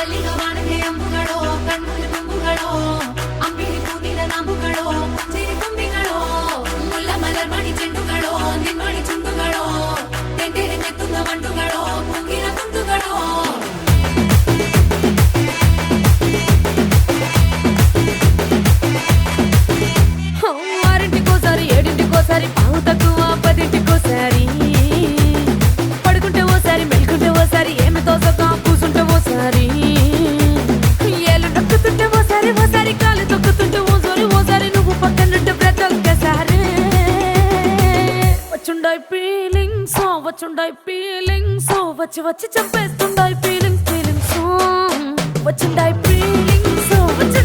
ಅಲ್ಲಿಗ ವಾಣಗೆ ಅಂಬುಗಳೋ ಕಣ್ಣಲ್ಲಿ ತುಂಬುಗಳೋ ಅಂಬಿಳಿ ಕೂದಿನ ನಾಂಬುಗಳೋ ಚಿರಿ ತುಂಬಿಗಳೋ ಮುಲ್ಲ ಮಲರ್ ಮಣಿ ಚೆಂಡುಗಳೋ ನಿಮ್ಮಣಿ ಚುಂಡುಗಳೋ ತೆಂಡೆರೆ ನೆತ್ತುಗ ಮಂಡುಗಳೋ ಮುಂಗಿನ ತುಂಡುಗಳೋ ఆరింటికోసారి ఏడింటికోసారి పావు తక్కువ పదింటికోసారి పడుకుంటే ఓసారి మెలుకుంటే ఓసారి ఏమి తోసక కూసుంటే ఓసారి ఏళ్ళు నొక్కుతుంటే ఓసారి ఓసారి కాలు తొక్కుతుంటే ఓసారి నువ్వు పక్కనుంటే ప్రతి ఒక్కసారి వచ్చుండాయి ఫీలింగ్స్ వచ్చి వచ్చి చంపేస్తుండాయి ఫీలింగ్స్ వచ్చుండాయి ఫీలింగ్స్ వచ్చి